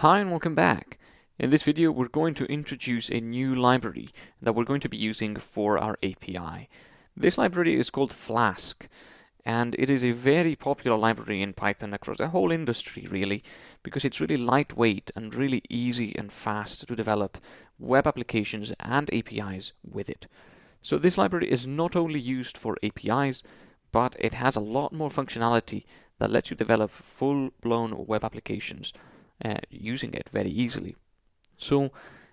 Hi and welcome back. In this video we're going to introduce a new library that we're going to be using for our API. This library is called Flask, and it is a very popular library in Python across the whole industry really, because it's really lightweight and really easy and fast to develop web applications and APIs with it. So this library is not only used for APIs, but it has a lot more functionality that lets you develop full-blown web applications using it very easily. So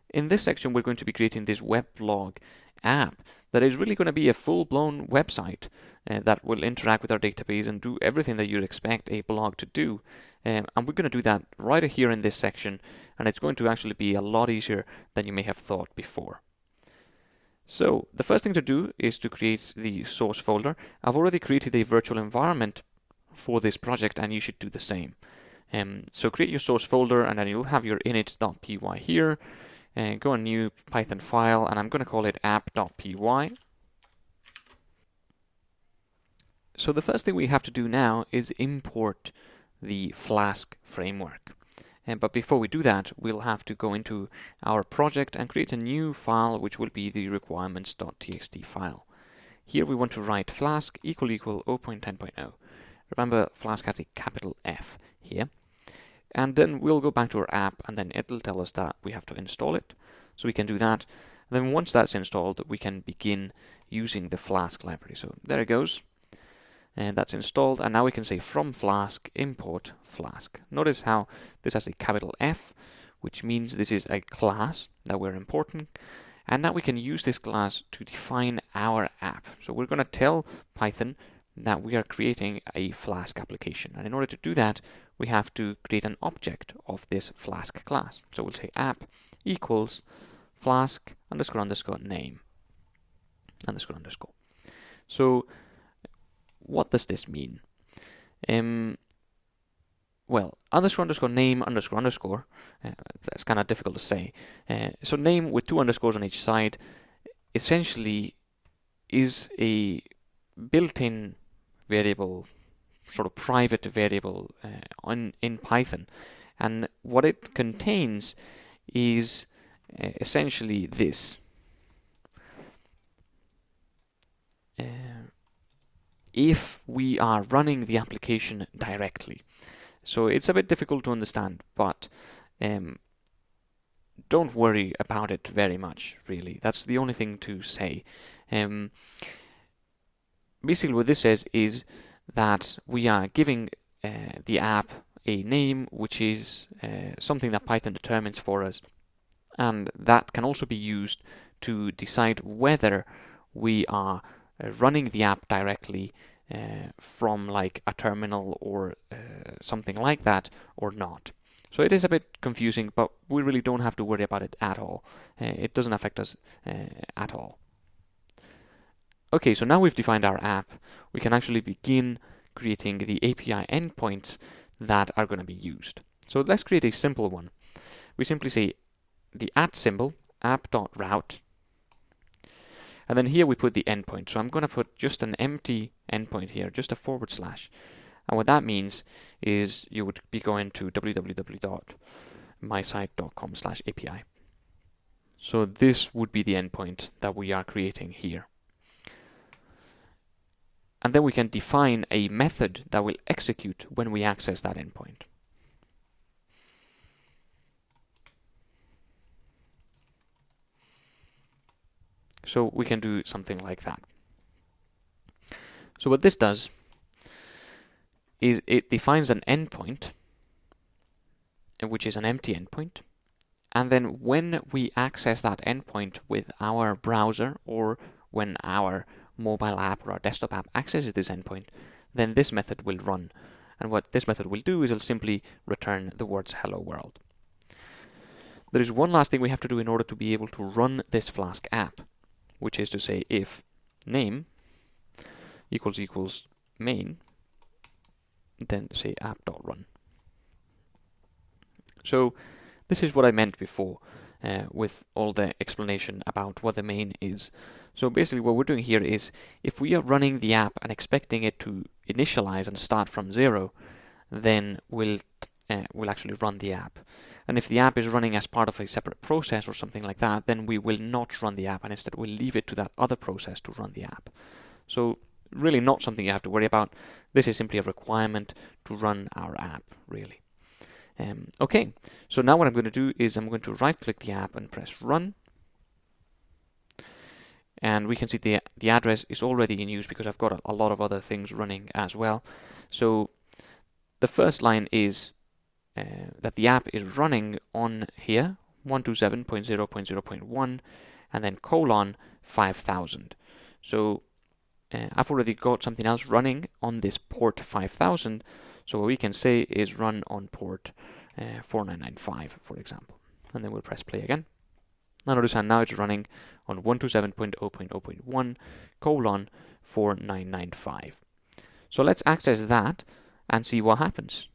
in this section we're going to be creating this weblog app that is really going to be a full-blown website that will interact with our database and do everything that you'd expect a blog to do. And we're going to do that right here in this section, and it's going to actually be a lot easier than you may have thought before. So the first thing to do is to create the source folder. I've already created a virtual environment for this project and you should do the same. So create your source folder and then you'll have your init.py here. Go on new Python file and I'm going to call it app.py. So the first thing we have to do now is import the Flask framework. But before we do that, we'll have to go into our project and create a new file which will be the requirements.txt file. Here we want to write Flask == 0.10.0. Remember, Flask has a capital F here. And then we'll go back to our app and then it'll tell us that we have to install it. So we can do that. And then once that's installed, we can begin using the Flask library. So there it goes. And that's installed. And now we can say from Flask import Flask. Notice how this has a capital F, which means this is a class that we're importing. And now we can use this class to define our app. So we're going to tell Python that we are creating a Flask application. And in order to do that, we have to create an object of this Flask class. So we'll say app equals Flask __ name __. So what does this mean? Well, __ name __, that's kind of difficult to say. So name with 2 underscores on each side essentially is a built-in variable, sort of private variable in Python, and what it contains is essentially this. If we are running the application directly. So it's a bit difficult to understand, but don't worry about it very much, really. That's the only thing to say. Basically what this says is that we are giving the app a name which is something that Python determines for us, and that can also be used to decide whether we are running the app directly from like a terminal or something like that or not. So it is a bit confusing, but we really don't have to worry about it at all. It doesn't affect us at all. Okay, so now we've defined our app, we can actually begin creating the API endpoints that are going to be used. So let's create a simple one. We simply say the @ app.route, and then here we put the endpoint. So I'm going to put just an empty endpoint here, just a /. And what that means is you would be going to www.mysite.com/API. So this would be the endpoint that we are creating here. And then we can define a method that will execute when we access that endpoint. So we can do something like that. So what this does is it defines an endpoint, which is an empty endpoint. And then when we access that endpoint with our browser, or when our mobile app or our desktop app accesses this endpoint, then this method will run. And what this method will do is it'll simply return the words hello world. There is one last thing we have to do in order to be able to run this Flask app, which is to say if name == main, then say app.run. So this is what I meant before with all the explanation about what the main is. So basically what we're doing here is if we are running the app and expecting it to initialize and start from 0, then we'll will actually run the app. And if the app is running as part of a separate process or something like that, then we will not run the app, and instead we'll leave it to that other process to run the app. So really not something you have to worry about. This is simply a requirement to run our app, really. Okay, so now what I'm going to do is I'm going to right-click the app and press Run. And we can see the address is already in use because I've got a lot of other things running as well. So the first line is that the app is running on here, 127.0.0.1, and then colon 5000. So I've already got something else running on this port 5000. So what we can say is run on port 4995, for example. And then we'll press play again. Now notice how now it's running on 127.0.0.1 colon 4995. So let's access that and see what happens.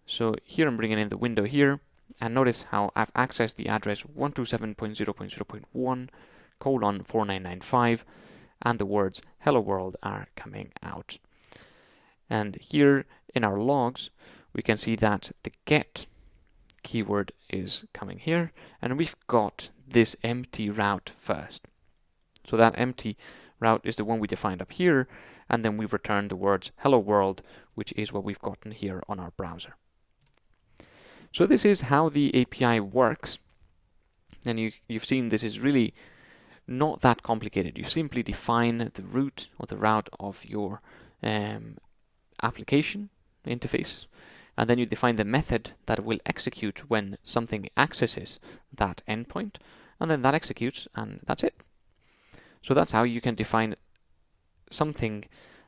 So here I'm bringing in the window here, and notice how I've accessed the address 127.0.0.1 colon 4995, and the words hello world are coming out. And here in our logs we can see that the get keyword is coming here, and we've got this empty route first. So that empty route is the one we defined up here, and then we've returned the words hello world, which is what we've gotten here on our browser. So this is how the API works, and you've seen this is really not that complicated. You simply define the route or the route of your application interface, and then you define the method that will execute when something accesses that endpoint, and then that executes, and that's it. So that's how you can define something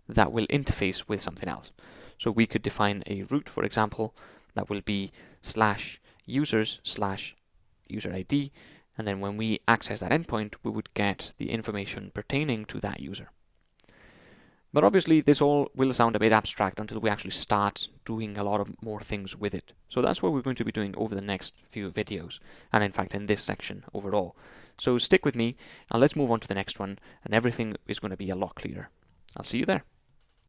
that will interface with something else. So we could define a route, for example, that will be /users/user ID, and then when we access that endpoint, we would get the information pertaining to that user. But obviously this all will sound a bit abstract until we actually start doing a lot of more things with it. So that's what we're going to be doing over the next few videos, and in fact in this section overall. So stick with me and let's move on to the next one, and everything is going to be a lot clearer. I'll see you there.